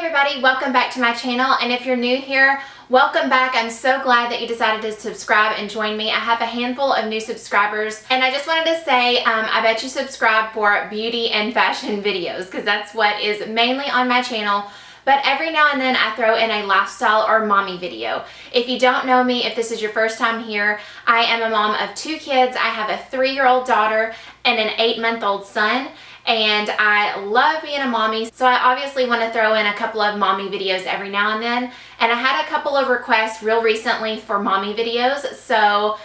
everybody, welcome back to my channel, and if you're new here, welcome back. I'm so glad that you decided to subscribe and join me. I have a handful of new subscribers, and I just wanted to say I bet you subscribe for beauty and fashion videos because that's what is mainly on my channel. But every now and then I throw in a lifestyle or mommy video. If you don't know me, if this is your first time here, I am a mom of 2 kids. I have a 3-year-old daughter and an 8-month-old son. And I love being a mommy, so I obviously want to throw in a couple of mommy videos every now and then. And I had a couple of requests real recently for mommy videos, so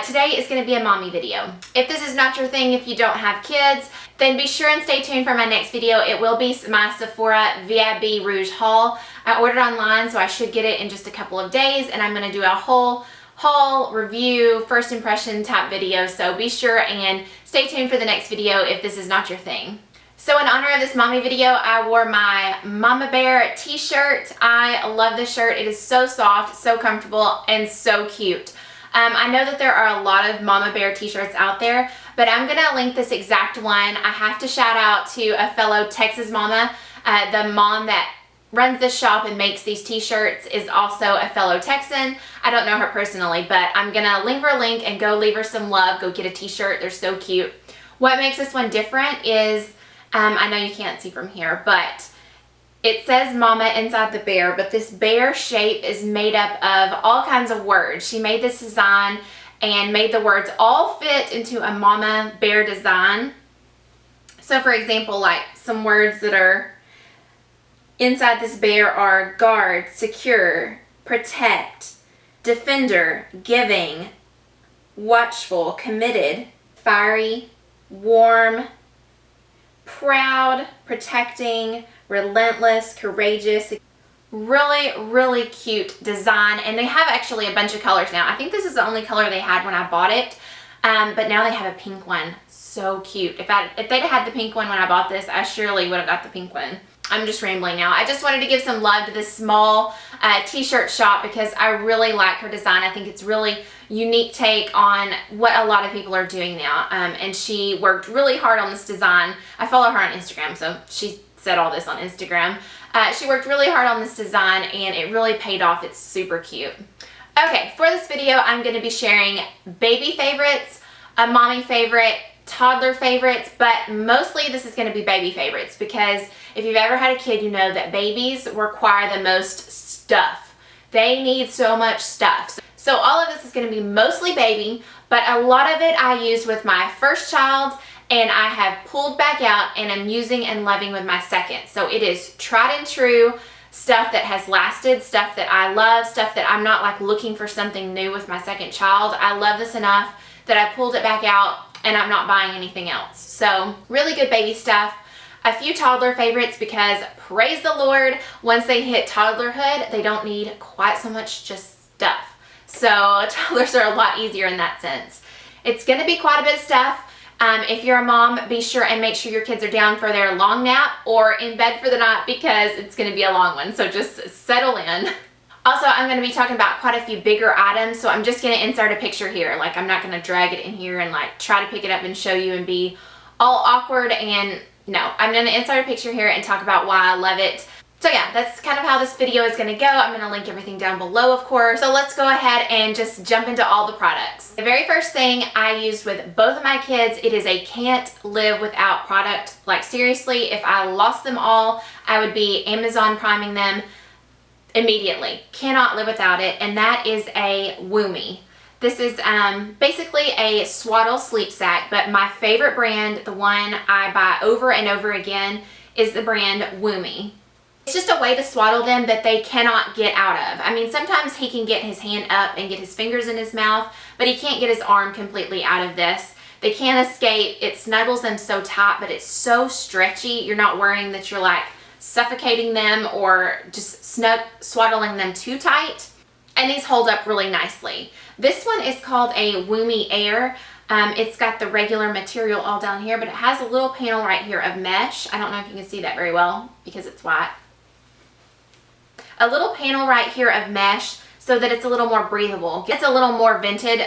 today is going to be a mommy video. If this is not your thing, if you don't have kids, then be sure and stay tuned for my next video. It will be my Sephora VIB Rouge haul. I ordered online, so I should get it in just a couple of days, and I'm going to do a whole haul, review, first impression type video, so be sure and stay tuned for the next video if this is not your thing. So in honor of this mommy video, I wore my Mama Bear t-shirt. I love this shirt. It is so soft, so comfortable, and so cute. I know that there are a lot of Mama Bear t-shirts out there, but I'm gonna link this exact one. I have to shout out to a fellow Texas mama. The mom that runs this shop and makes these t-shirts is also a fellow Texan. I don't know her personally, but I'm gonna leave her a link and go leave her some love. Go get a t-shirt. They're so cute. What makes this one different is, I know you can't see from here, but it says mama inside the bear, but this bear shape is made up of all kinds of words. She made this design and made the words all fit into a mama bear design. So for example, like some words that are inside this bear are guard, secure, protect, defender, giving, watchful, committed, fiery, warm, proud, protecting, relentless, courageous. Really cute design, and they have actually a bunch of colors now. I think this is the only color they had when I bought it, but now they have a pink one. So cute. If they'd had the pink one when I bought this, I surely would have got the pink one. I'm just rambling now. I just wanted to give some love to this small t-shirt shop because I really like her design. I think it's really unique take on what a lot of people are doing now. And she worked really hard on this design. I follow her on Instagram, so she said all this on Instagram. She worked really hard on this design and it really paid off. It's super cute. Okay, for this video, I'm going to be sharing baby favorites, a mommy favorite, toddler favorites, but mostly this is going to be baby favorites because if you've ever had a kid, you know that babies require the most stuff. They need so much stuff. So all of this is going to be mostly baby, but a lot of it I used with my first child and I have pulled back out and I'm using and loving with my second. So it is tried and true stuff that has lasted, stuff that I love, stuff that I'm not like looking for something new with my second child. I love this enough that I pulled it back out and I'm not buying anything else. So really good baby stuff. A few toddler favorites because praise the Lord, once they hit toddlerhood, they don't need quite so much just stuff. So toddlers are a lot easier in that sense. It's going to be quite a bit of stuff. If you're a mom, be sure and make sure your kids are down for their long nap or in bed for the night because it's going to be a long one. So just settle in. Also, I'm going to be talking about quite a few bigger items, so I'm just going to insert a picture here. Like, I'm not going to drag it in here and like try to pick it up and show you and be all awkward, and no, I'm going to insert a picture here and talk about why I love it. So yeah, that's kind of how this video is going to go. I'm going to link everything down below, of course. So let's go ahead and just jump into all the products. The very first thing I used with both of my kids, it is a can't live without product. Like seriously, if I lost them all, I would be Amazon priming them immediately. Cannot live without it, and that is a Roomie. This is basically a swaddle sleep sack, but my favorite brand, the one I buy over and over again, is the brand Roomie. It's just a way to swaddle them that they cannot get out of. I mean, sometimes he can get his hand up and get his fingers in his mouth, but he can't get his arm completely out of this. They can't escape. It snuggles them so tight, but it's so stretchy. You're not worrying that you're like suffocating them or just swaddling them too tight. And these hold up really nicely. This one is called a Roomie Air. It's got the regular material all down here, but it has a little panel right here of mesh. I don't know if you can see that very well because it's white. A little panel right here of mesh so that it's a little more breathable. It's a little more vented.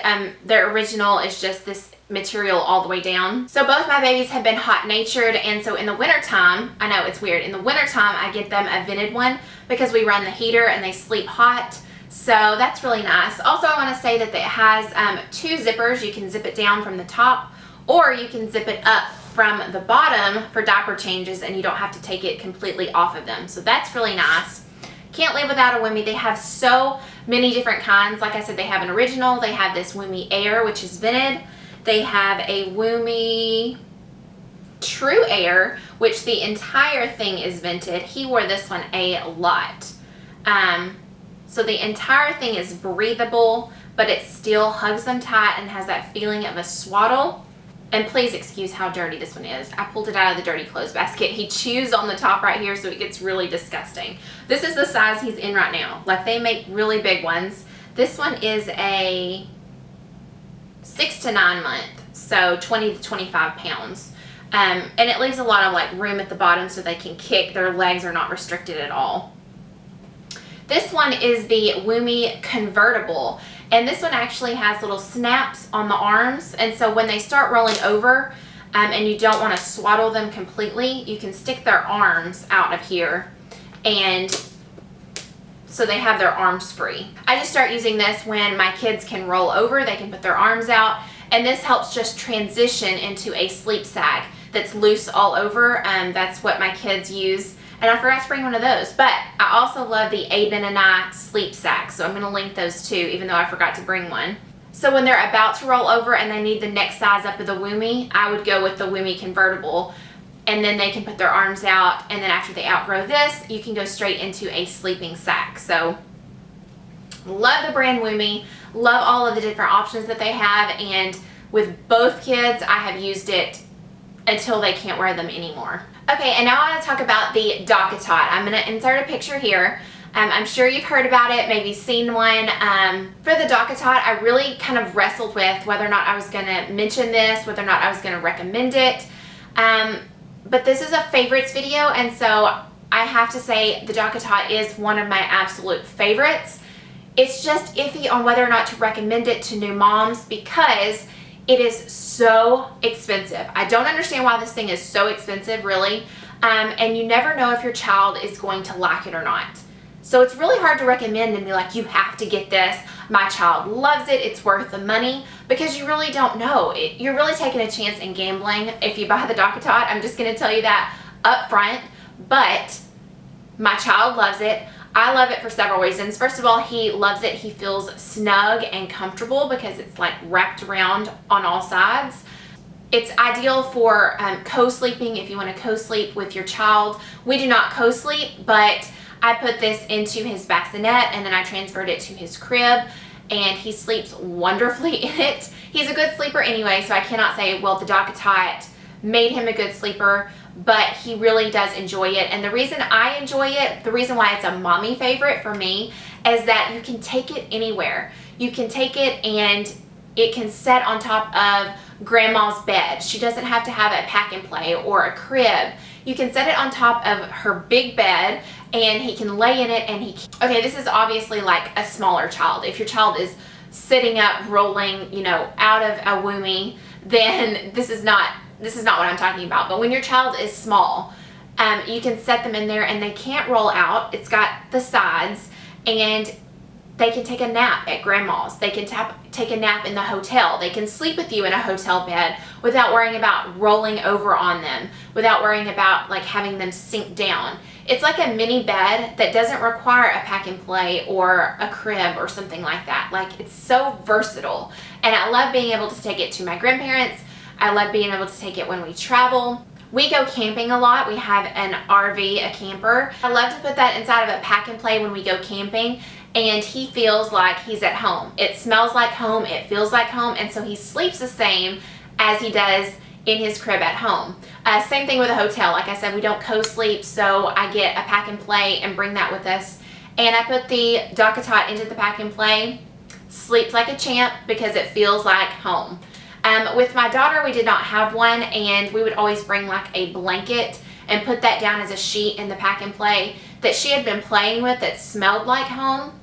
The original is just this material all the way down. So both my babies have been hot natured, and so in the winter time, I know it's weird, in the winter time I get them a vented one because we run the heater and they sleep hot. So that's really nice. Also, I want to say that it has 2 zippers. You can zip it down from the top, or you can zip it up from the bottom for diaper changes, and you don't have to take it completely off of them. So that's really nice. Can't live without a Roomie. They have so many different kinds. Like I said, they have an original. They have this Roomie Air, which is vented. They have a Roomie True Air, which the entire thing is vented. He wore this one a lot. So the entire thing is breathable, but it still hugs them tight and has that feeling of a swaddle. And please excuse how dirty this one is. I pulled it out of the dirty clothes basket. He chews on the top right here, so it gets really disgusting. This is the size he's in right now. Like, they make really big ones. This one is a 6 to 9 month, so 20 to 25 pounds. And it leaves a lot of like room at the bottom so they can kick. Their legs are not restricted at all. This one is the Roomie Convertible, and this one actually has little snaps on the arms, and so when they start rolling over and you don't want to swaddle them completely, you can stick their arms out of here, and so they have their arms free. I just start using this when my kids can roll over. They can put their arms out, and this helps just transition into a sleep sack that's loose all over. That's what my kids use. And I forgot to bring one of those, but I also love the Aiden and I sleep sack, so I'm going to link those too, even though I forgot to bring one. So when they're about to roll over and they need the next size up of the Roomie, I would go with the Roomie Convertible, and then they can put their arms out, and then after they outgrow this, you can go straight into a sleeping sack. So love the brand Roomie, love all of the different options that they have, and with both kids, I have used it until they can't wear them anymore. Okay, and now I want to talk about the docket. I'm going to insert a picture here. I'm sure you've heard about it, maybe seen one. For the docket, I really kind of wrestled with whether or not I was going to mention this, whether or not I was going to recommend it. But this is a favorites video, and so I have to say the docket is one of my absolute favorites. It's just iffy on whether or not to recommend it to new moms because it is so expensive. I don't understand why this thing is so expensive, really. And you never know if your child is going to like it or not. So it's really hard to recommend and be like, you have to get this. My child loves it. It's worth the money, because you really don't know. You're really taking a chance in gambling if you buy the docket. I'm just going to tell you that up front. But my child loves it. I love it for several reasons. First of all, he loves it. He feels snug and comfortable because it's like wrapped around on all sides. It's ideal for co-sleeping if you want to co-sleep with your child. We do not co-sleep, but I put this into his bassinet and then I transferred it to his crib, and he sleeps wonderfully in it. He's a good sleeper anyway, so I cannot say, well, the docket made him a good sleeper, but he really does enjoy it. And the reason I enjoy it, the reason why it's a mommy favorite for me, is that you can take it anywhere. You can take it and it can set on top of grandma's bed. She doesn't have to have a pack and play or a crib. You can set it on top of her big bed and he can lay in it, and okay, this is obviously like a smaller child. If your child is sitting up, rolling, you know, out of a Roomie, then this is not what I'm talking about. But when your child is small, you can set them in there and they can't roll out. It's got the sides, and they can take a nap at grandma's. They can take a nap in the hotel. They can sleep with you in a hotel bed without worrying about rolling over on them, without worrying about like having them sink down. It's like a mini bed that doesn't require a pack and play or a crib or something like that. Like, it's so versatile, and I love being able to take it to my grandparents. I love being able to take it when we travel. We go camping a lot. We have an RV, a camper. I love to put that inside of a pack and play when we go camping, and he feels like he's at home. It smells like home, it feels like home, and so he sleeps the same as he does in his crib at home. Same thing with a hotel. Like I said, we don't co-sleep, so I get a pack and play and bring that with us. And I put the docket into the pack and play, sleeps like a champ because it feels like home. With my daughter, we did not have one, and we would always bring like a blanket and put that down as a sheet in the pack and play that she had been playing with that smelled like home.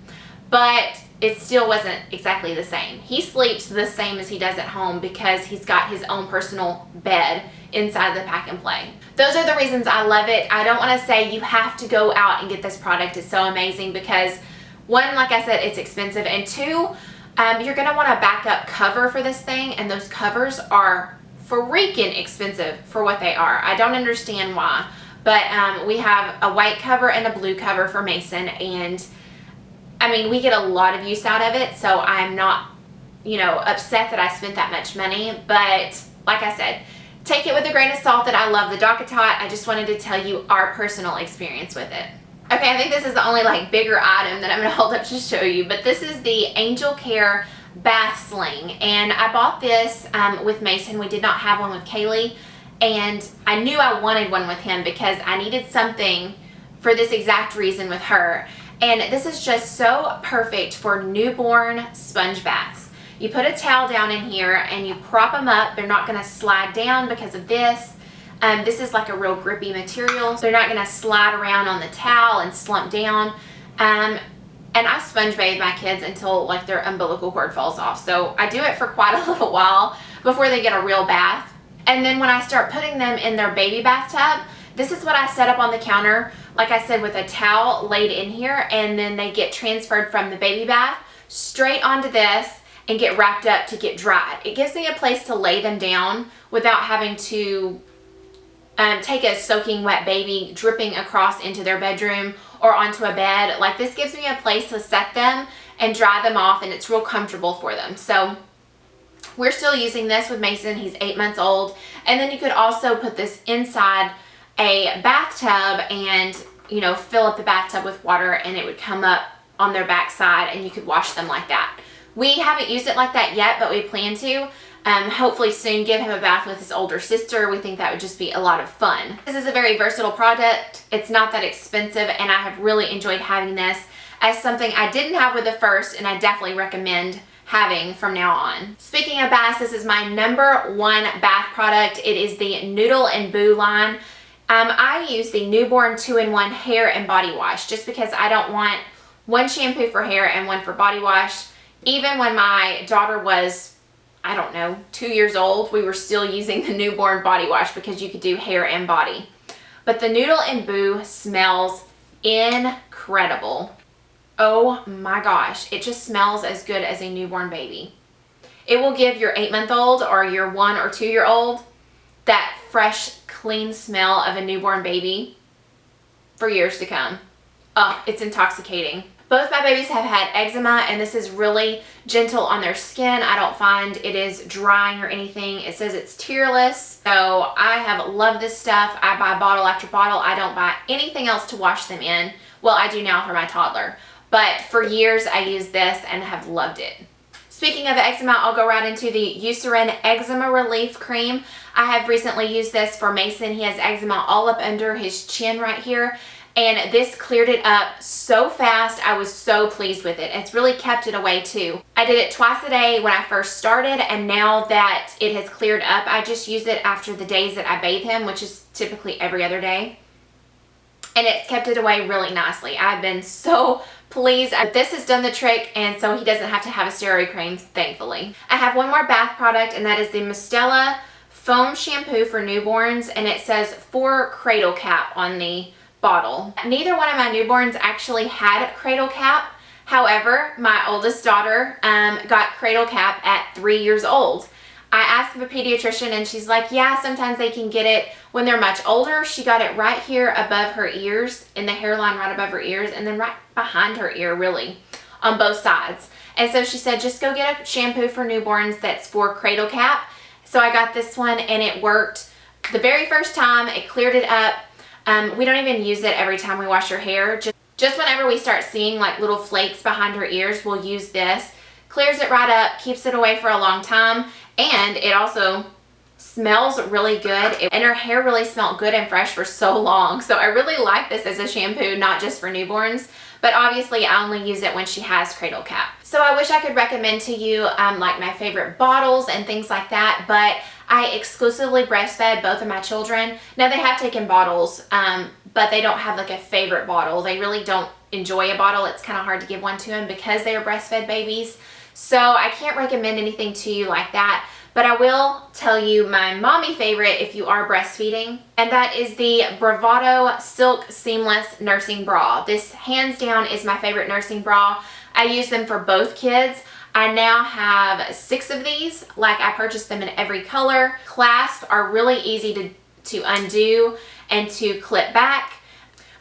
but it still wasn't exactly the same. He sleeps the same as he does at home because he's got his own personal bed inside the Pack and Play. Those are the reasons I love it. I don't want to say you have to go out and get this product. It's so amazing because one, like I said, it's expensive, and two, you're going to want a backup cover for this thing, and those covers are freaking expensive for what they are. I don't understand why, but we have a white cover and a blue cover for Mason, and I mean, we get a lot of use out of it, so I'm not, you know, upset that I spent that much money, but like I said, take it with a grain of salt that I love the docket. I just wanted to tell you our personal experience with it. Okay, I think this is the only like bigger item that I'm going to hold up to show you, but this is the Angel Care bath sling, and I bought this with Mason. We did not have one with Kaylee, and I knew I wanted one with him because I needed something for this exact reason with her. And this is just so perfect for newborn sponge baths. You put a towel down in here and you prop them up. They're not going to slide down because of this. This is like a real grippy material, so they're not going to slide around on the towel and slump down. And I sponge bathe my kids until like their umbilical cord falls off. So I do it for quite a little while before they get a real bath. And then when I start putting them in their baby bathtub, this is what I set up on the counter, like I said, with a towel laid in here, and then they get transferred from the baby bath straight onto this and get wrapped up to get dried. It gives me a place to lay them down without having to take a soaking wet baby dripping across into their bedroom or onto a bed. Like, this gives me a place to set them and dry them off, and it's real comfortable for them. So we're still using this with Mason. He's 8 months old. And then you could also put this inside a bathtub and, you know, fill up the bathtub with water, and it would come up on their backside and you could wash them like that. We haven't used it like that yet, but we plan to. Hopefully soon give him a bath with his older sister. We think that would just be a lot of fun. This is a very versatile product. It's not that expensive, and I have really enjoyed having this as something I didn't have with the first, and I definitely recommend having from now on. Speaking of baths, this is my #1 bath product. It is the Noodle and Boo line. I use the Newborn 2-in-1 hair and body wash just because I don't want one shampoo for hair and one for body wash. Even when my daughter was, I don't know, 2 years old, we were still using the newborn body wash because you could do hair and body. But the Noodle and Boo smells incredible. Oh my gosh, it just smells as good as a newborn baby. It will give your 8-month-old or your 1 or 2-year-old that fresh, clean smell of a newborn baby for years to come. Oh, it's intoxicating. Both my babies have had eczema, and this is really gentle on their skin. I don't find it is drying or anything. It says it's tearless, so I have loved this stuff. I buy bottle after bottle. I don't buy anything else to wash them in. Well, I do now for my toddler, but for years I used this and have loved it. Speaking of eczema, I'll go right into the Eucerin Eczema Relief Cream. I have recently used this for Mason. He has eczema all up under his chin right here, and this cleared it up so fast. I was so pleased with it. It's really kept it away too. I did it twice a day when I first started, and now that it has cleared up, I just use it after the days that I bathe him, which is typically every other day. And it's kept it away really nicely. I've been so pleased. This has done the trick, and so he doesn't have to have a steroid cream, thankfully. I have one more bath product, and that is the Mistela Foam Shampoo for Newborns, and it says for cradle cap on the bottle. Neither one of my newborns actually had cradle cap. However, my oldest daughter got cradle cap at 3 years old. I asked the pediatrician, and she's like, yeah, sometimes they can get it when they're much older. She got it right here above her ears, in the hairline right above her ears, and then right behind her ear, really, on both sides. And so she said, just go get a shampoo for newborns that's for cradle cap. So I got this one, and it worked the very first time. It cleared it up. We don't even use it every time we wash her hair. Just whenever we start seeing like little flakes behind her ears, we'll use this. Clears it right up, keeps it away for a long time, and it also smells really good. And her hair really smelled good and fresh for so long. So I really like this as a shampoo, not just for newborns, but obviously I only use it when she has cradle cap. So I wish I could recommend to you like my favorite bottles and things like that, but I exclusively breastfed both of my children. Now they have taken bottles, but they don't have like a favorite bottle. They really don't enjoy a bottle. It's kind of hard to give one to them because they are breastfed babies. So I can't recommend anything to you like that. But I will tell you my mommy favorite if you are breastfeeding, and that is the Bravado Silk Seamless Nursing Bra. This hands down is my favorite nursing bra. I use them for both kids. I now have 6 of these. Like, I purchased them in every color. Clasps are really easy to undo and to clip back.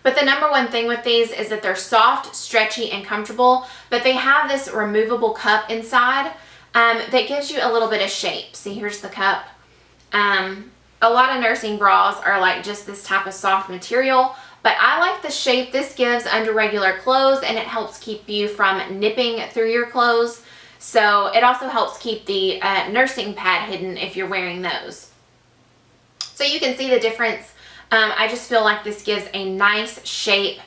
But the number one thing with these is that they're soft, stretchy, and comfortable, but they have this removable cup inside that gives you a little bit of shape. See, here's the cup. A lot of nursing bras are like just this type of soft material, but I like the shape this gives under regular clothes, and it helps keep you from nipping through your clothes. So it also helps keep the nursing pad hidden if you're wearing those. So you can see the difference. I just feel like this gives a nice shape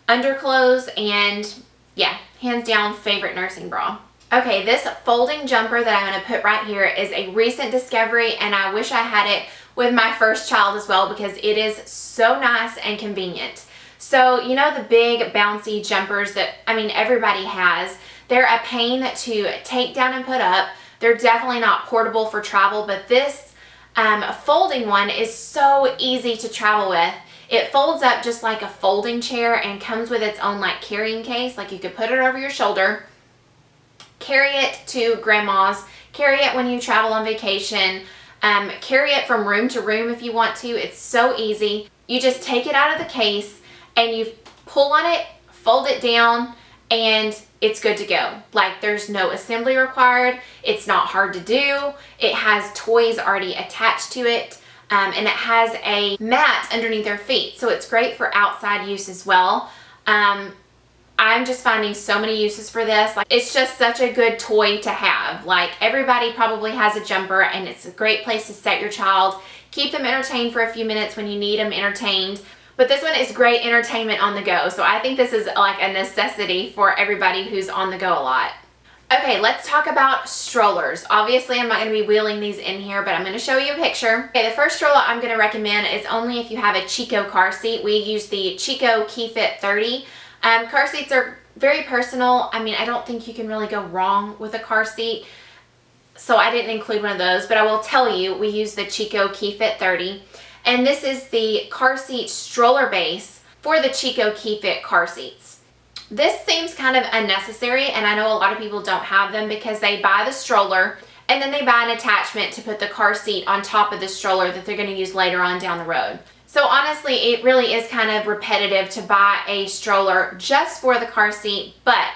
under clothes, and yeah, hands down favorite nursing bra. Okay, this folding jumper that I'm going to put right here is a recent discovery, and I wish I had it with my first child as well because it is so nice and convenient. So, you know the big bouncy jumpers that, I mean, everybody has. They're a pain to take down and put up. They're definitely not portable for travel, but this folding one is so easy to travel with. It folds up just like a folding chair and comes with its own like carrying case. Like, you could put it over your shoulder, carry it to grandma's, carry it when you travel on vacation, carry it from room to room if you want to. It's so easy. You just take it out of the case and you pull on it, fold it down, and it's good to go. Like, there's no assembly required. It's not hard to do. It has toys already attached to it, and it has a mat underneath their feet. So it's great for outside use as well. I'm just finding so many uses for this. Like, it's just such a good toy to have. Like, everybody probably has a jumper, and it's a great place to set your child. Keep them entertained for a few minutes when you need them entertained. But this one is great entertainment on the go. So I think this is like a necessity for everybody who's on the go a lot. Okay, let's talk about strollers. Obviously, I'm not going to be wheeling these in here, but I'm going to show you a picture. Okay, the first stroller I'm going to recommend is only if you have a Chico car seat. We use the Chico KeyFit 30. Car seats are very personal. I mean, I don't think you can really go wrong with a car seat, so I didn't include one of those, but I will tell you, we use the Chico KeyFit 30, and this is the car seat stroller base for the Chico KeyFit car seats. This seems kind of unnecessary, and I know a lot of people don't have them because they buy the stroller and then they buy an attachment to put the car seat on top of the stroller that they're going to use later on down the road. So honestly, it really is kind of repetitive to buy a stroller just for the car seat, but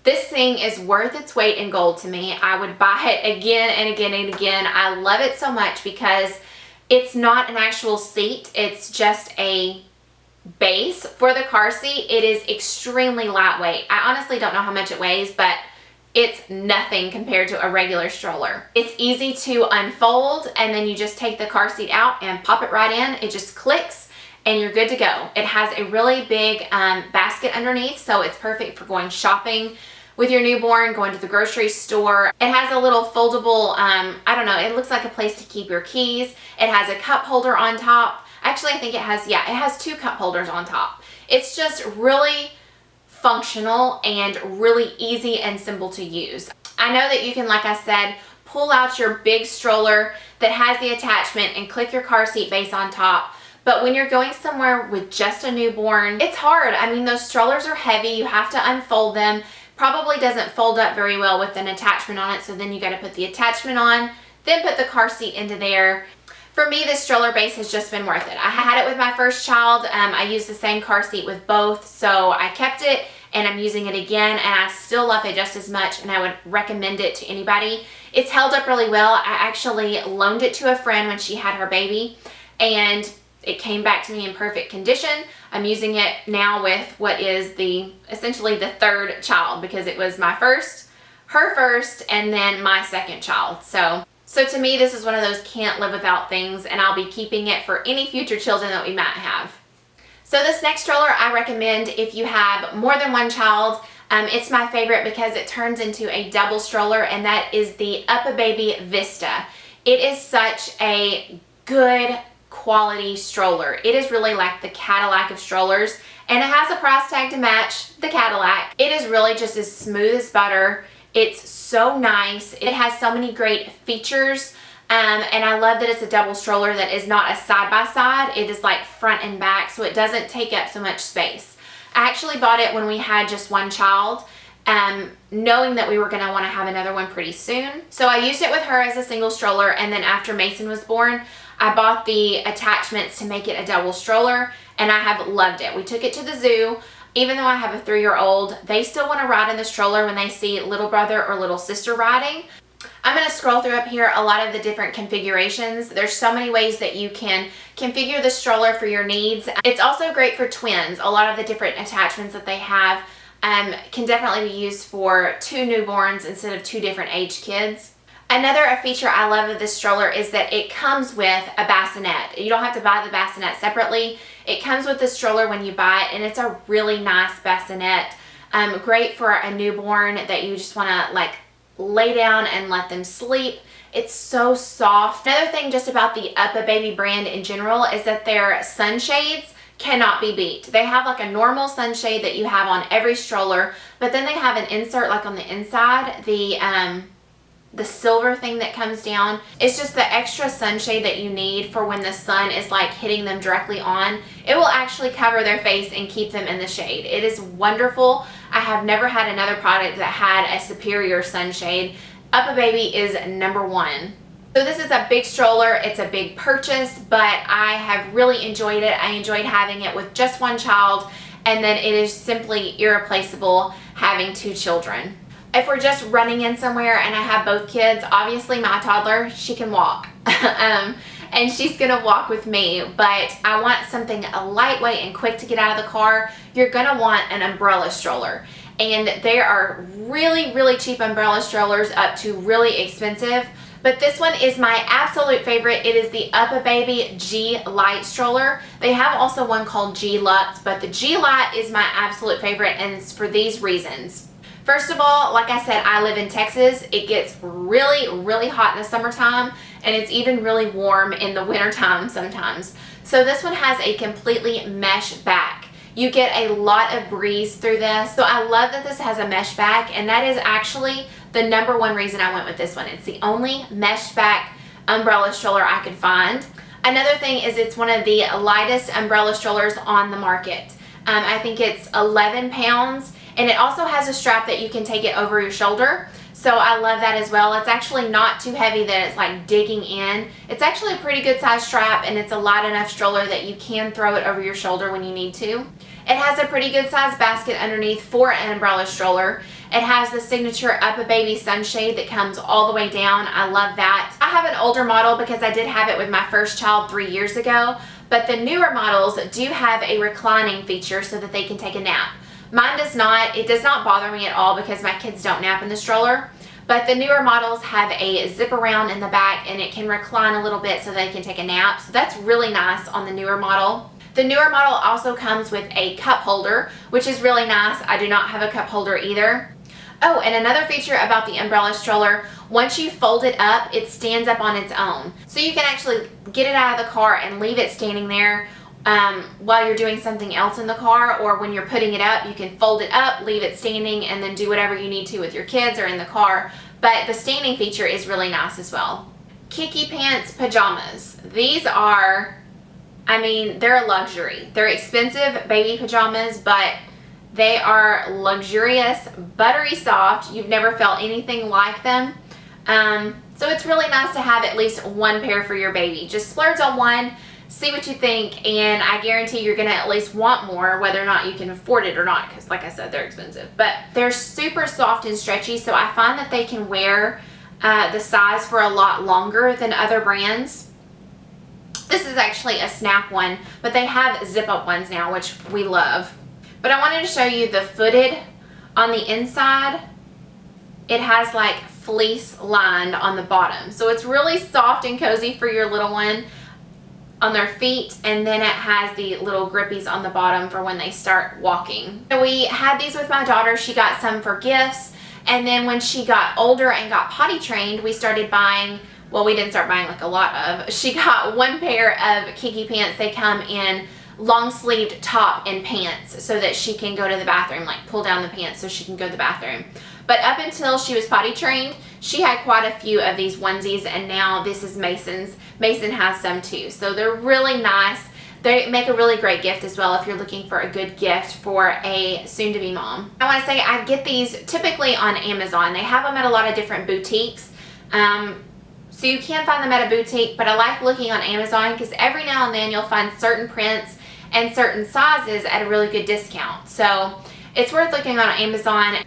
this thing is worth its weight in gold to me. I would buy it again and again and again. I love it so much because it's not an actual seat. It's just a base for the car seat. It is extremely lightweight. I honestly don't know how much it weighs, but it's nothing compared to a regular stroller. It's easy to unfold, and then you just take the car seat out and pop it right in. It just clicks and you're good to go. It has a really big basket underneath, so it's perfect for going shopping with your newborn, going to the grocery store. It has a little foldable, I don't know, it looks like a place to keep your keys. It has a cup holder on top. Actually, I think it has, yeah, it has 2 cup holders on top. It's just really functional and really easy and simple to use. I know that you can, like I said, pull out your big stroller that has the attachment and click your car seat base on top. But when you're going somewhere with just a newborn, it's hard. I mean, those strollers are heavy. You have to unfold them. Probably doesn't fold up very well with an attachment on it. So then you got to put the attachment on, then put the car seat into there. For me, this stroller base has just been worth it. I had it with my first child. I used the same car seat with both, so I kept it and I'm using it again, and I still love it just as much, and I would recommend it to anybody. It's held up really well. I actually loaned it to a friend when she had her baby, and it came back to me in perfect condition. I'm using it now with what is essentially the 3rd child, because it was my first, her first, and then my 2nd child. So to me, this is one of those can't live without things, and I'll be keeping it for any future children that we might have. So this next stroller I recommend if you have more than one child. It's my favorite because it turns into a double stroller, and that is the UPPAbaby Vista. It is such a good quality stroller. It is really like the Cadillac of strollers, and it has a price tag to match the Cadillac. It is really just as smooth as butter. It's so nice. It has so many great features. And I love that it's a double stroller that is not a side-by-side. It is like front and back, so it doesn't take up so much space. I actually bought it when we had just one child, knowing that we were going to want to have another one pretty soon. So I used it with her as a single stroller, and then after Mason was born, I bought the attachments to make it a double stroller, and I have loved it. We took it to the zoo. Even though I have a 3-year-old, they still want to ride in the stroller when they see little brother or little sister riding. I'm going to scroll through up here a lot of the different configurations. There's so many ways that you can configure the stroller for your needs. It's also great for twins. A lot of the different attachments that they have can definitely be used for 2 newborns instead of 2 different age kids. Another feature I love of this stroller is that it comes with a bassinet. You don't have to buy the bassinet separately. It comes with the stroller when you buy it, and it's a really nice bassinet. Great for a newborn that you just want to like lay down and let them sleep. It's so soft. Another thing just about the UPPAbaby brand in general is that their sunshades cannot be beat. They have like a normal sunshade that you have on every stroller, but then they have an insert like on the inside, the silver thing that comes down. It's just the extra sunshade that you need for when the sun is like hitting them directly on. It will actually cover their face and keep them in the shade. It is wonderful. I have never had another product that had a superior sunshade. UPPAbaby is #1. So this is a big stroller. It's a big purchase, but I have really enjoyed it. I enjoyed having it with just one child, and then it is simply irreplaceable having 2 children. If we're just running in somewhere and I have both kids, obviously my toddler, she can walk. And she's gonna walk with me, but I want something lightweight and quick to get out of the car. You're gonna want an umbrella stroller. And there are really, really cheap umbrella strollers up to really expensive. But this one is my absolute favorite. It is the UPPAbaby G Light stroller. They have also one called G Lux, but the G Light is my absolute favorite, and it's for these reasons. First of all, like I said, I live in Texas. It gets really, really hot in the summertime, and it's even really warm in the wintertime sometimes. So this one has a completely mesh back. You get a lot of breeze through this. So I love that this has a mesh back, and that is actually the #1 reason I went with this one. It's the only mesh back umbrella stroller I could find. Another thing is it's one of the lightest umbrella strollers on the market. I think it's 11 pounds. And it also has a strap that you can take it over your shoulder. So I love that as well. It's actually not too heavy that it's like digging in. It's actually a pretty good size strap, and it's a light enough stroller that you can throw it over your shoulder when you need to. It has a pretty good size basket underneath for an umbrella stroller. It has the signature UPPAbaby sunshade that comes all the way down. I love that. I have an older model because I did have it with my first child 3 years ago, but the newer models do have a reclining feature so that they can take a nap. Mine does not. It does not bother me at all because my kids don't nap in the stroller. But the newer models have a zip around in the back, and it can recline a little bit so they can take a nap. So that's really nice on the newer model. The newer model also comes with a cup holder, which is really nice. I do not have a cup holder either. Oh, and another feature about the umbrella stroller, once you fold it up, it stands up on its own. So you can actually get it out of the car and leave it standing there while you're doing something else in the car, or when you're putting it up, you can fold it up, leave it standing, and then do whatever you need to with your kids or in the car. But the standing feature is really nice as well. Kinky pants pajamas. These are, I mean, they're a luxury. They're expensive baby pajamas, but they are luxurious, buttery soft. You've never felt anything like them. So it's really nice to have at least one pair for your baby. Just splurge on one. See what you think, and I guarantee you're gonna at least want more, whether or not you can afford it or not, because like I said, they're expensive. But they're super soft and stretchy, so I find that they can wear the size for a lot longer than other brands. This is actually a snap one, but they have zip up ones now, which we love. But I wanted to show you the footed on the inside. It has like fleece lined on the bottom, so it's really soft and cozy for your little one on their feet, and then it has the little grippies on the bottom for when they start walking. So we had these with my daughter. She got some for gifts, and then when she got older and got potty trained, we started buying well, we didn't start buying like a lot of. She got one pair of kinky pants. They come in long sleeved top and pants so that she can go to the bathroom, like pull down the pants so she can go to the bathroom. But up until she was potty trained, she had quite a few of these onesies, and now this is Mason's. Mason has some too. So they're really nice. They make a really great gift as well if you're looking for a good gift for a soon-to-be mom. I want to say I get these typically on Amazon. They have them at a lot of different boutiques. So you can find them at a boutique, but I like looking on Amazon because every now and then you'll find certain prints and certain sizes at a really good discount. So it's worth looking on Amazon.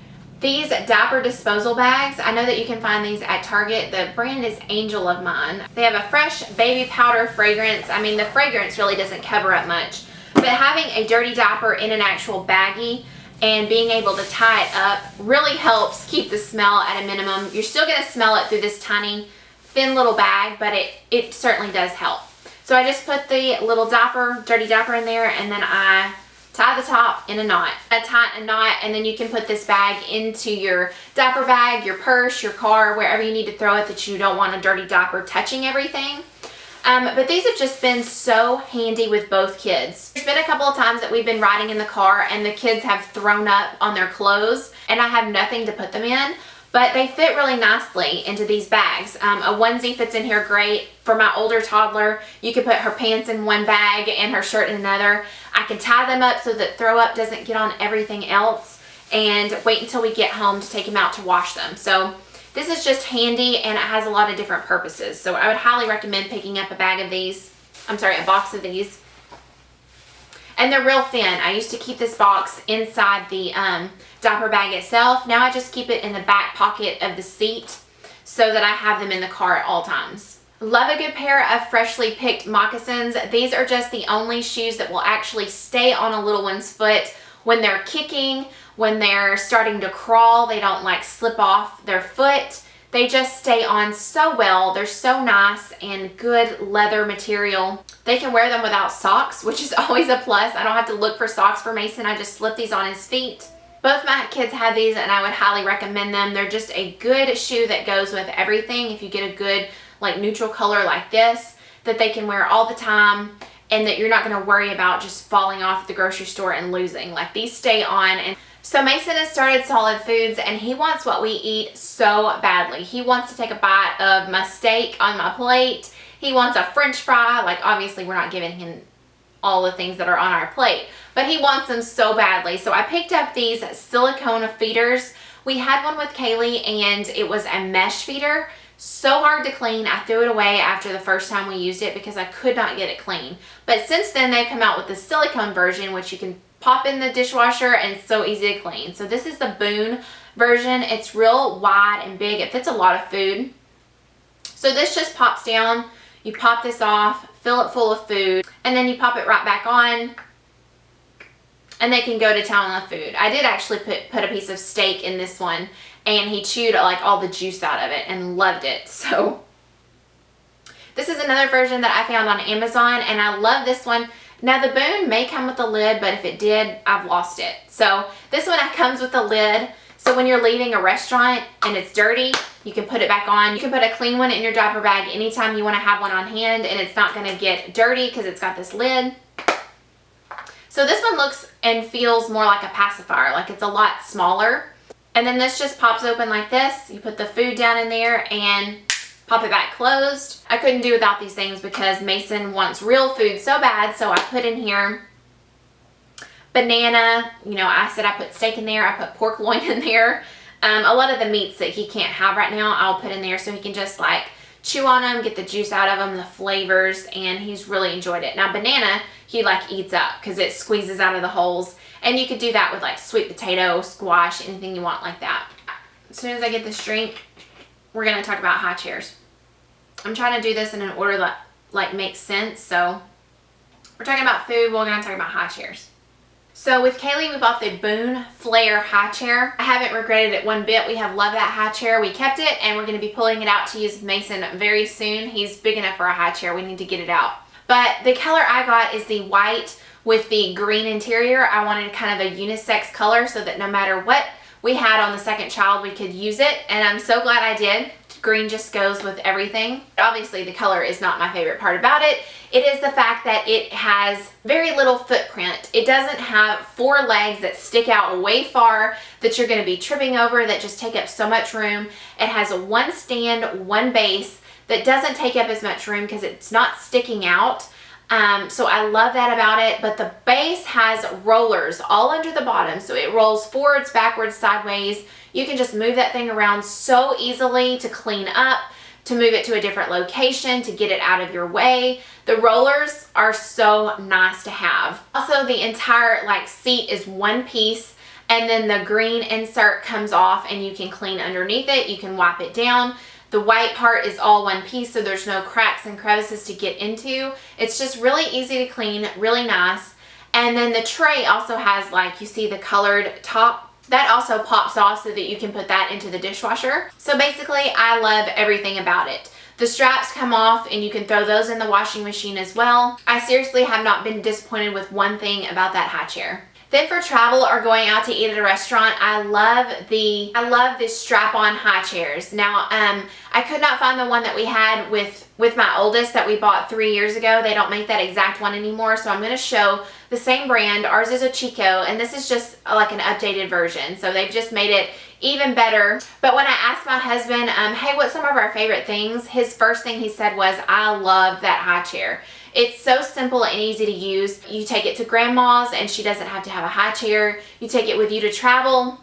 These diaper disposal bags, I know that you can find these at Target. The brand is Angel of Mine. They have a fresh baby powder fragrance. I mean, the fragrance really doesn't cover up much, but having a dirty diaper in an actual baggie and being able to tie it up really helps keep the smell at a minimum. You're still gonna smell it through this tiny, thin little bag, but it certainly does help. So I just put the little diaper, dirty diaper in there, and then I tie the top in a knot. I tie a knot, and then you can put this bag into your diaper bag, your purse, your car, wherever you need to throw it that you don't want a dirty diaper touching everything. But these have just been so handy with both kids. There's been a couple of times that we've been riding in the car and the kids have thrown up on their clothes and I have nothing to put them in. But they fit really nicely into these bags. A onesie fits in here great. For my older toddler, you can put her pants in one bag and her shirt in another. I can tie them up so that throw up doesn't get on everything else, and wait until we get home to take them out to wash them. So this is just handy, and it has a lot of different purposes. So I would highly recommend picking up a bag of these. I'm sorry, a box of these. And they're real thin. I used to keep this box inside the diaper bag itself. Now I just keep it in the back pocket of the seat so that I have them in the car at all times. Love a good pair of freshly picked moccasins. These are just the only shoes that will actually stay on a little one's foot when they're kicking, when they're starting to crawl. They don't like slip off their foot. They just stay on so well. They're so nice and good leather material. They can wear them without socks, which is always a plus. I don't have to look for socks for Mason. I just slip these on his feet. Both my kids have these and I would highly recommend them. They're just a good shoe that goes with everything. If you get a good like neutral color like this that they can wear all the time and that you're not going to worry about just falling off at the grocery store and losing. Like these stay on. And so Mason has started Solid Foods and he wants what we eat so badly. He wants to take a bite of my steak on my plate. He wants a French fry. Like obviously we're not giving him all the things that are on our plate, but he wants them so badly. So I picked up these silicone feeders. We had one with Kaylee and it was a mesh feeder. So hard to clean. I threw it away after the first time we used it because I could not get it clean. But since then they've come out with the silicone version, which you can pop in the dishwasher and it's so easy to clean. So this is the Boone version. It's real wide and big. It fits a lot of food. So this just pops down. You pop this off, fill it full of food, and then you pop it right back on and they can go to town on the food. I did actually put a piece of steak in this one and he chewed like all the juice out of it and loved it. So this is another version that I found on Amazon and I love this one. Now the Boone may come with a lid, but if it did, I've lost it. So this one comes with a lid. So when you're leaving a restaurant and it's dirty, you can put it back on. You can put a clean one in your diaper bag anytime you want to have one on hand and it's not going to get dirty because it's got this lid. So this one looks and feels more like a pacifier, like it's a lot smaller. And then this just pops open like this. You put the food down in there and pop it back closed. I couldn't do without these things because Mason wants real food so bad. So I put in here banana. You know, I said I put steak in there. I put pork loin in there. A lot of the meats that he can't have right now, I'll put in there so he can just like chew on them, get the juice out of them, the flavors, and he's really enjoyed it. Now banana, he like eats up because it squeezes out of the holes. And you could do that with like sweet potato, squash, anything you want like that. As soon as I get this drink, we're going to talk about high chairs. I'm trying to do this in an order that like makes sense. So we're talking about food, we're going to talk about high chairs. So with Kaylee, we bought the Boone Flare high chair. I haven't regretted it one bit. We have loved that high chair. We kept it and we're going to be pulling it out to use with Mason very soon. He's big enough for a high chair. We need to get it out. But the color I got is the white with the green interior. I wanted kind of a unisex color so that no matter what we had on the second child, we could use it. And I'm so glad I did. green just goes with everything. Obviously the color is not my favorite part about it. It is the fact that it has very little footprint. It doesn't have 4 legs that stick out way far that you're going to be tripping over that just take up so much room. It has a 1 stand, 1 base that doesn't take up as much room because it's not sticking out. So I love that about it, but the base has rollers all under the bottom, so it rolls forwards, backwards, sideways. You can just move that thing around so easily to clean up, to move it to a different location, to get it out of your way. The rollers are so nice to have. Also, the entire seat is 1 piece, and then the green insert comes off and you can clean underneath it. You can wipe it down. The white part is all 1 piece, so there's no cracks and crevices to get into. It's just really easy to clean, really nice. And then the tray also has, you see the colored top. That also pops off so that you can put that into the dishwasher. So basically, I love everything about it. The straps come off and you can throw those in the washing machine as well. I seriously have not been disappointed with one thing about that high chair. Then for travel or going out to eat at a restaurant, I love the strap-on high chairs. Now, I could not find the one that we had with my oldest that we bought 3 years ago. They don't make that exact one anymore, so I'm going to show the same brand. Ours is a Chico, and this is just an updated version. So they've just made it even better. But when I asked my husband, hey, what's some of our favorite things? His first thing he said was, I love that high chair. It's so simple and easy to use. You take it to grandma's and she doesn't have to have a high chair. You take it with you to travel.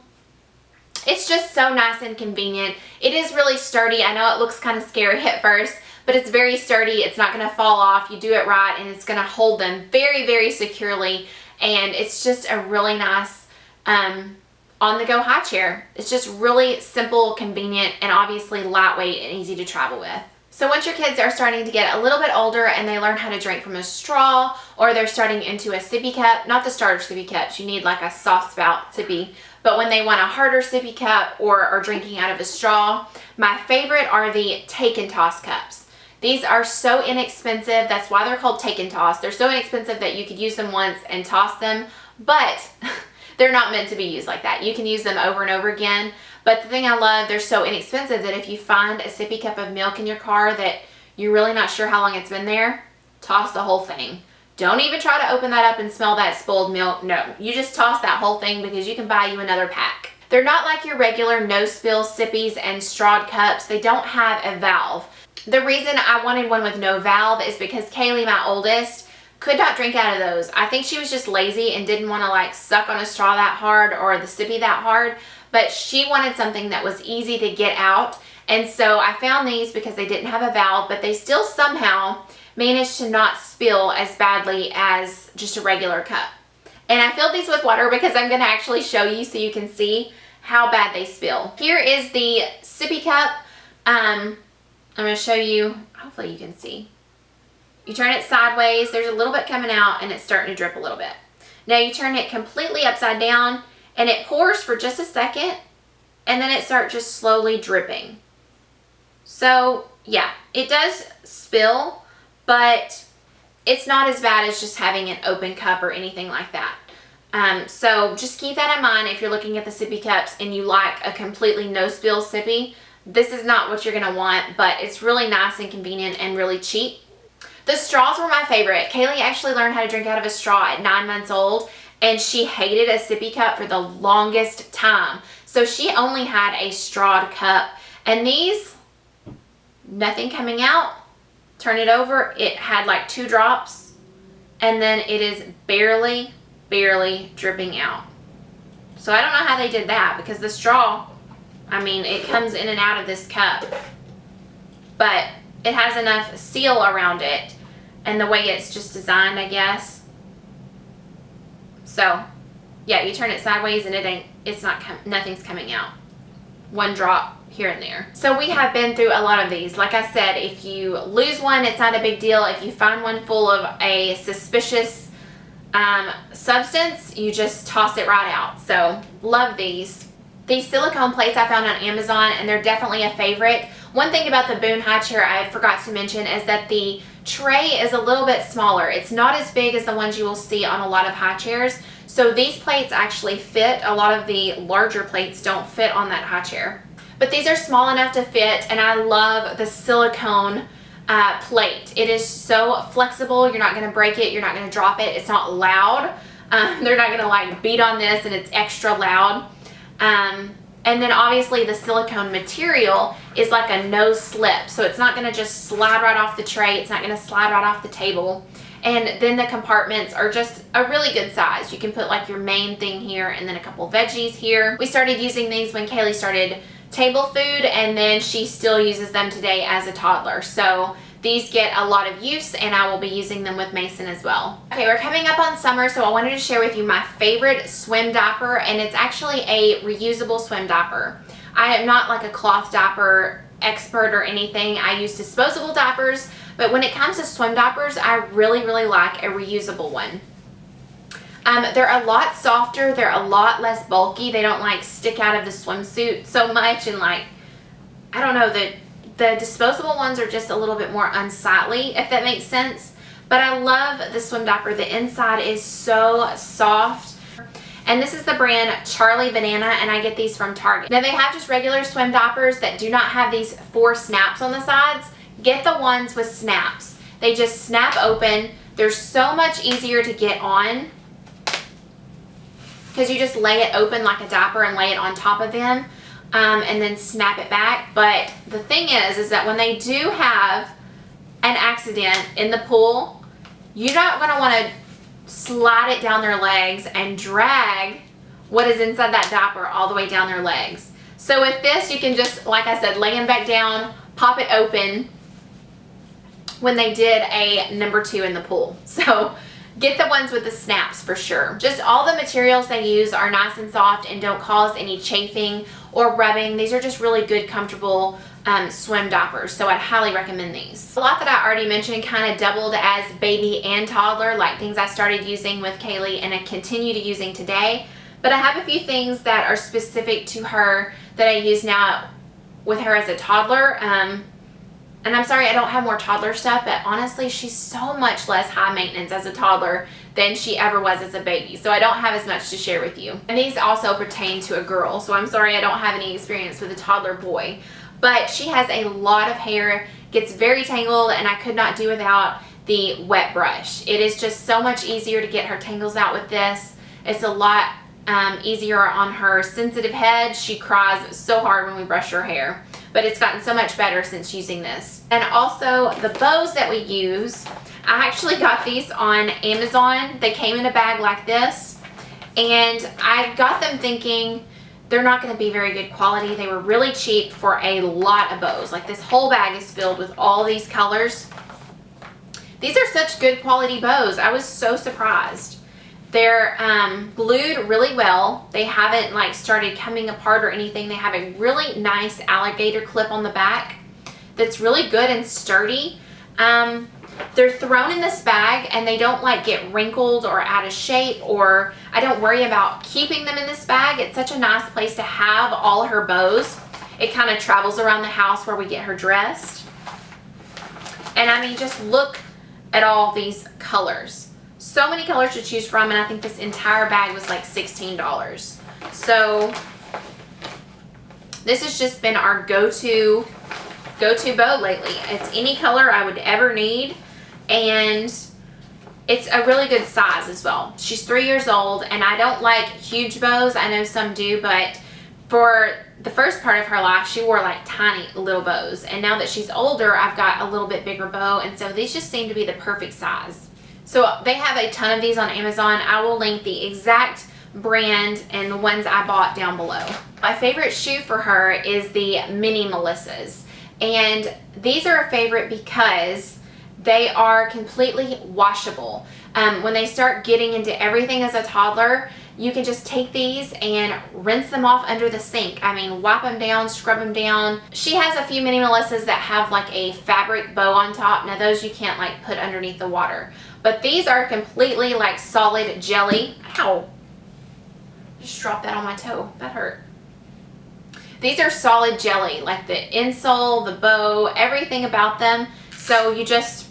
It's just so nice and convenient. It is really sturdy. I know it looks kind of scary at first, but it's very sturdy. It's not going to fall off. You do it right and it's going to hold them very, very securely. And it's just a really nice on-the-go high chair. It's just really simple, convenient, and obviously lightweight and easy to travel with. So once your kids are starting to get a little bit older and they learn how to drink from a straw, or they're starting into a sippy cup, not the starter sippy cups, you need a soft spout sippy, but when they want a harder sippy cup or are drinking out of a straw, my favorite are the take and toss cups. These are so inexpensive. That's why they're called take and toss. They're so inexpensive that you could use them once and toss them, but they're not meant to be used like that. You can use them over and over again. But the thing I love, they're so inexpensive that if you find a sippy cup of milk in your car that you're really not sure how long it's been there, toss the whole thing. Don't even try to open that up and smell that spoiled milk. No, you just toss that whole thing because you can buy you another pack. They're not like your regular no-spill sippies and strawed cups. They don't have a valve. The reason I wanted one with no valve is because Kaylee, my oldest, could not drink out of those. I think she was just lazy and didn't want to suck on a straw that hard or the sippy that hard. But she wanted something that was easy to get out. And so I found these because they didn't have a valve, but they still somehow managed to not spill as badly as just a regular cup. And I filled these with water because I'm going to actually show you so you can see how bad they spill. Here is the sippy cup. I'm going to show you, hopefully you can see. You turn it sideways, there's a little bit coming out and it's starting to drip a little bit. Now you turn it completely upside down and it pours for just a second and then it starts just slowly dripping. So yeah, it does spill, but it's not as bad as just having an open cup or anything like that. So just keep that in mind if you're looking at the sippy cups and you like a completely no spill sippy. This is not what you're going to want, but it's really nice and convenient and really cheap. The straws were my favorite. Kaylee actually learned how to drink out of a straw at 9 months old, and she hated a sippy cup for the longest time. So she only had a strawed cup. And these, nothing coming out. Turn it over, it had 2 drops, and then it is barely dripping out. So I don't know how they did that because the straw, I mean, it comes in and out of this cup. But it has enough seal around it and the way it's just designed, I guess. So yeah, you turn it sideways and nothing's coming out. 1 drop here and there. So we have been through a lot of these. Like I said, if you lose one, it's not a big deal. If you find one full of a suspicious substance, you just toss it right out. So love these. These silicone plates I found on Amazon, and they're definitely a favorite. One thing about the Boone high chair I forgot to mention is that the tray is a little bit smaller. It's not as big as the ones you will see on a lot of high chairs. So these plates actually fit. A lot of the larger plates don't fit on that high chair. but these are small enough to fit, and I love the silicone plate. It is so flexible. You're not going to break it. You're not going to drop it. It's not loud. They're not going to like beat on this and it's extra loud. And then obviously the silicone material is like a no slip. So it's not going to just slide right off the tray. It's not going to slide right off the table. And then the compartments are just a really good size. You can put like your main thing here and then a couple veggies here. We started using these when Kaylee started table food, and then she still uses them today as a toddler. So these get a lot of use, and I will be using them with Mason as well. Okay, we're coming up on summer, so I wanted to share with you my favorite swim diaper, and it's actually a reusable swim diaper. I am not like a cloth diaper expert or anything. I use disposable diapers, but when it comes to swim diapers, I really like a reusable one. They're a lot softer. They're a lot less bulky. They don't like stick out of the swimsuit so much, and like, I don't know, the disposable ones are just a little bit more unsightly, if that makes sense. But I love the swim diaper. The inside is so soft. And this is the brand Charlie Banana, and I get these from Target. Now they have just regular swim diapers that do not have these 4 snaps on the sides. Get the ones with snaps. They just snap open. They're so much easier to get on, because you just lay it open like a diaper and lay it on top of them, and then snap it back. But the thing is that when they do have an accident in the pool, you're not going to want to slide it down their legs and drag what is inside that diaper all the way down their legs. So with this, you can just, like I said, lay them back down, pop it open, when they did a number 2 in the pool. So get the ones with the snaps for sure. Just all the materials they use are nice and soft and don't cause any chafing or rubbing. These are just really good, comfortable swim diapers, so I'd highly recommend these. A lot that I already mentioned kind of doubled as baby and toddler, like things I started using with Kaylee and I continue to using today. But I have a few things that are specific to her that I use now with her as a toddler. And I'm sorry I don't have more toddler stuff, but honestly, she's so much less high maintenance as a toddler than she ever was as a baby. So I don't have as much to share with you. And these also pertain to a girl, so I'm sorry I don't have any experience with a toddler boy. But she has a lot of hair, gets very tangled, and I could not do without the wet brush. It is just so much easier to get her tangles out with this. It's a lot easier on her sensitive head. She cries so hard when we brush her hair, but it's gotten so much better since using this. And also the bows that we use, I actually got these on Amazon. They came in a bag like this, and I got them thinking they're not going to be very good quality. They were really cheap for a lot of bows. Like, this whole bag is filled with all these colors. These are such good quality bows. I was so surprised. They're glued really well. They haven't like started coming apart or anything. They have a really nice alligator clip on the back that's really good and sturdy. They're thrown in this bag and they don't like get wrinkled or out of shape, or I don't worry about keeping them in this bag. It's such a nice place to have all her bows. It kind of travels around the house where we get her dressed. And I mean, just look at all these colors. So many colors to choose from, and I think this entire bag was like $16. So this has just been our go-to bow lately. It's any color I would ever need, and it's a really good size as well. She's 3 years old, and I don't like huge bows. I know some do, but for the first part of her life, she wore like tiny little bows, and now that she's older, I've got a little bit bigger bow, and so these just seem to be the perfect size. So they have a ton of these on Amazon. I will link the exact brand and the ones I bought down below. My favorite shoe for her is the Mini Melissas, and these are a favorite because they are completely washable. When they start getting into everything as a toddler, you can just take these and rinse them off under the sink. I mean, wipe them down, scrub them down. She has a few Mini Melissas that have like a fabric bow on top. Now those you can't like put underneath the water. But these are completely like solid jelly. Ow. Just dropped that on my toe. That hurt. These are solid jelly, like the insole, the bow, everything about them. So you just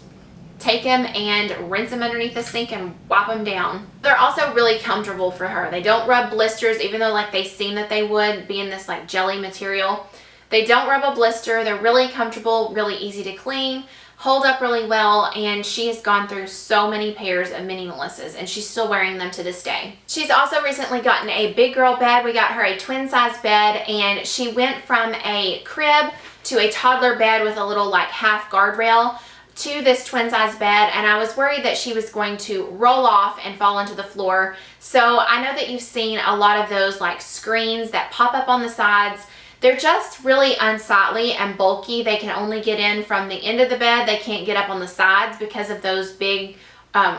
take them and rinse them underneath the sink and wipe them down. They're also really comfortable for her. They don't rub blisters, even though like they seem that they would, being this like jelly material. They don't rub a blister. They're really comfortable, really easy to clean, hold up really well, and she has gone through so many pairs of mini Melissas, and she's still wearing them to this day. She's also recently gotten a big girl bed. We got her a twin size bed, and she went from a crib to a toddler bed with a little like half guardrail to this twin size bed, and I was worried that she was going to roll off and fall into the floor. So I know that you've seen a lot of those like screens that pop up on the sides. They're just really unsightly and bulky. They can only get in from the end of the bed. They can't get up on the sides because of those big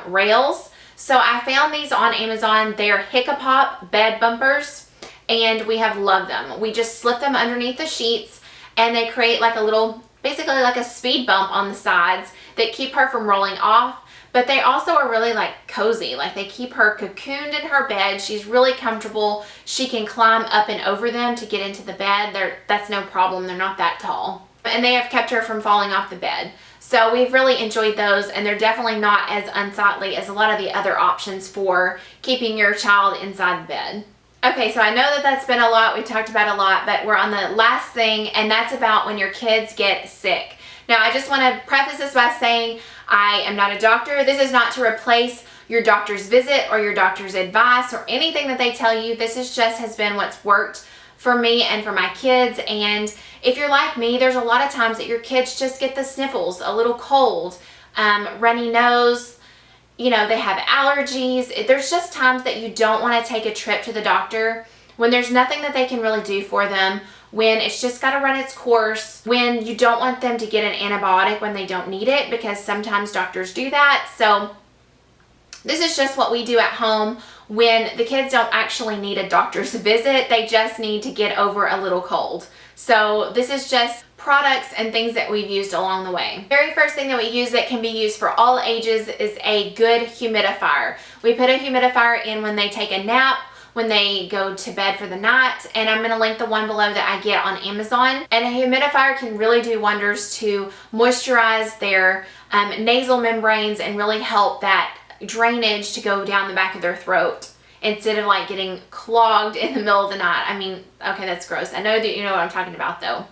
rails. So I found these on Amazon. They're Hiccapop bed bumpers, and we have loved them. We just slip them underneath the sheets, and they create like a little, basically like a speed bump on the sides that keep her from rolling off. But they also are really like cozy. Like they keep her cocooned in her bed. She's really comfortable. She can climb up and over them to get into the bed. That's no problem. They're not that tall. And they have kept her from falling off the bed. So we've really enjoyed those, and they're definitely not as unsightly as a lot of the other options for keeping your child inside the bed. Okay, so I know that that's been a lot. We talked about a lot, but we're on the last thing, and that's about when your kids get sick. Now, I just want to preface this by saying I am not a doctor. This is not to replace your doctor's visit or your doctor's advice or anything that they tell you. This is just has been what's worked for me and for my kids. And if you're like me, there's a lot of times that your kids just get the sniffles, a little cold, runny nose, you know, they have allergies. There's just times that you don't want to take a trip to the doctor when there's nothing that they can really do for them, when it's just got to run its course, when you don't want them to get an antibiotic when they don't need it, because sometimes doctors do that. So this is just what we do at home when the kids don't actually need a doctor's visit. They just need to get over a little cold. So this is just products and things that we've used along the way. Very first thing that we use that can be used for all ages is a good humidifier. We put a humidifier in when they take a nap, when they go to bed for the night, and I'm going to link the one below that I get on Amazon. And a humidifier can really do wonders to moisturize their nasal membranes and really help that drainage to go down the back of their throat instead of like getting clogged in the middle of the night. I mean, okay, that's gross. I know that you know what I'm talking about though.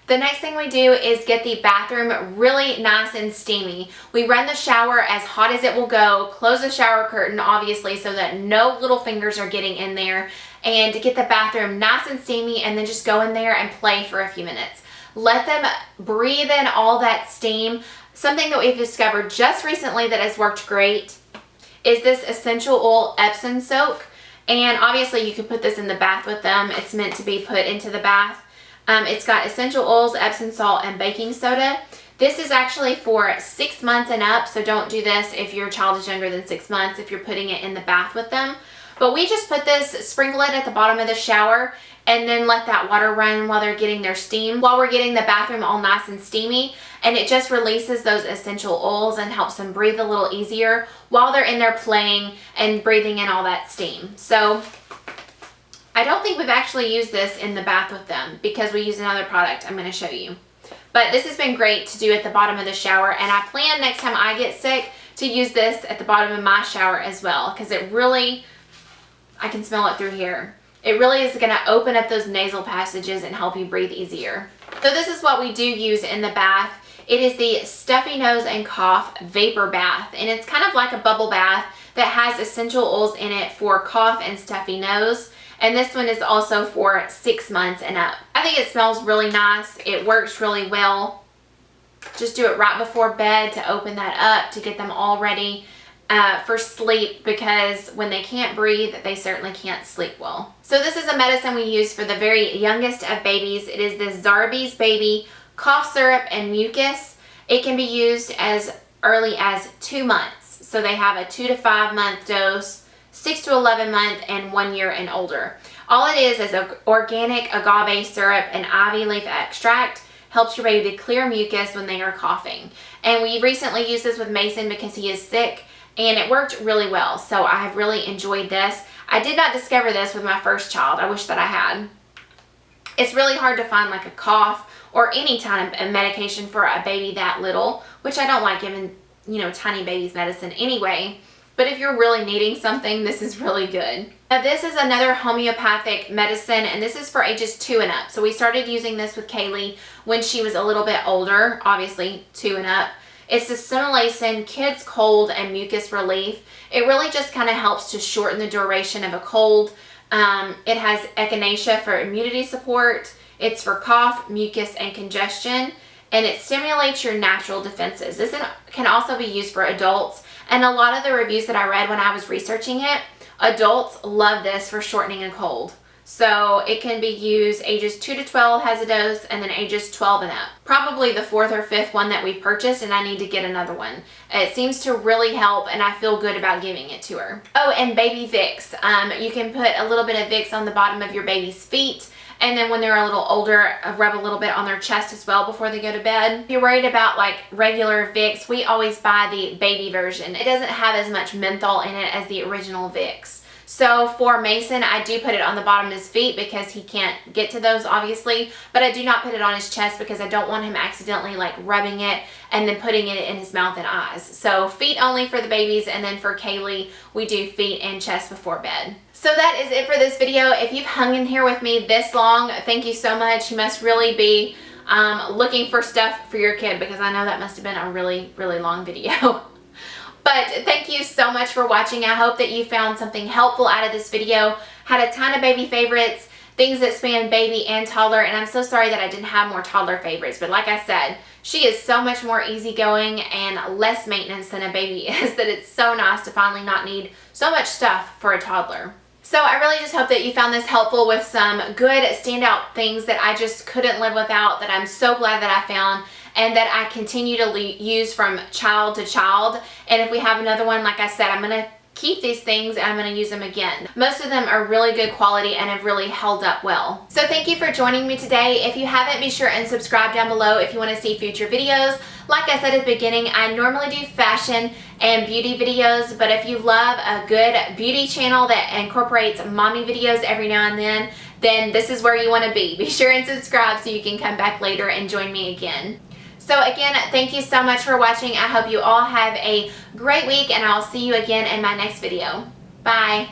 The next thing we do is get the bathroom really nice and steamy. We run the shower as hot as it will go, close the shower curtain obviously so that no little fingers are getting in there, and to get the bathroom nice and steamy, and then just go in there and play for a few minutes. Let them breathe in all that steam. Something that we've discovered just recently that has worked great is this essential oil Epsom soak, and obviously you could put this in the bath with them. It's meant to be put into the bath. It's got essential oils, Epsom salt, and baking soda. This is actually for 6 months and up, so don't do this if your child is younger than 6 months if you're putting it in the bath with them. But we just put this, sprinkle it at the bottom of the shower, and then let that water run while they're getting their steam, while we're getting the bathroom all nice and steamy. And it just releases those essential oils and helps them breathe a little easier while they're in there playing and breathing in all that steam. So I don't think we've actually used this in the bath with them because we use another product I'm going to show you. But this has been great to do at the bottom of the shower, and I plan next time I get sick to use this at the bottom of my shower as well, because it really, I can smell it through here. It really is going to open up those nasal passages and help you breathe easier. So this is what we do use in the bath. It is the Stuffy Nose and Cough Vapor Bath, and it's kind of like a bubble bath that has essential oils in it for cough and stuffy nose. And this one is also for 6 months and up. I think it smells really nice. It works really well. Just do it right before bed to open that up to get them all ready for sleep, because when they can't breathe, they certainly can't sleep well. So this is a medicine we use for the very youngest of babies. It is the Zarbee's Baby Cough Syrup and Mucus. It can be used as early as 2 months. So they have a 2 to 5 month dose, 6 to 11 month, and 1 year and older. All it is organic agave syrup and ivy leaf extract. Helps your baby to clear mucus when they are coughing. And we recently used this with Mason because he is sick, and it worked really well. So I have really enjoyed this. I did not discover this with my first child. I wish that I had. It's really hard to find like a cough or any kind of medication for a baby that little, which I don't like giving, you know, tiny babies medicine anyway. but if you're really needing something, this is really good. Now this is another homeopathic medicine, and this is for ages 2 and up. So we started using this with Kaylee when she was a little bit older, obviously 2 and up. It's the Echinacea Kids Cold and Mucus Relief. It really just kind of helps to shorten the duration of a cold. It has Echinacea for immunity support. It's for cough, mucus, and congestion, and it stimulates your natural defenses. This can also be used for adults, and a lot of the reviews that I read when I was researching it, adults love this for shortening a cold. So it can be used ages 2 to 12 has a dose, and then ages 12 and up. Probably the 4th or 5th one that we purchased, and I need to get another one. It seems to really help, and I feel good about giving it to her. Oh, and baby Vicks. You can put a little bit of Vicks on the bottom of your baby's feet, and then when they're a little older, rub a little bit on their chest as well before they go to bed. If you're worried about like regular Vicks, we always buy the baby version. It doesn't have as much menthol in it as the original Vicks. So for Mason, I do put it on the bottom of his feet because he can't get to those, obviously, but I do not put it on his chest because I don't want him accidentally like rubbing it and then putting it in his mouth and eyes. So feet only for the babies, and then for Kaylee, we do feet and chest before bed. So that is it for this video. If you've hung in here with me this long, thank you so much. You must really be looking for stuff for your kid, because I know that must have been a really, really long video. But thank you so much for watching. I hope that you found something helpful out of this video. Had a ton of baby favorites, things that span baby and toddler, and I'm so sorry that I didn't have more toddler favorites. But like I said, she is so much more easygoing and less maintenance than a baby is, that it's so nice to finally not need so much stuff for a toddler. So I really just hope that you found this helpful with some good standout things that I just couldn't live without, that I'm so glad that I found, and that I continue to use from child to child. And if we have another one, like I said, I'm going to keep these things and I'm going to use them again. Most of them are really good quality and have really held up well. So thank you for joining me today. If you haven't, be sure and subscribe down below if you want to see future videos. Like I said at the beginning, I normally do fashion and beauty videos, but if you love a good beauty channel that incorporates mommy videos every now and then this is where you want to be. Be sure and subscribe so you can come back later and join me again. So again, thank you so much for watching. I hope you all have a great week, and I'll see you again in my next video. Bye.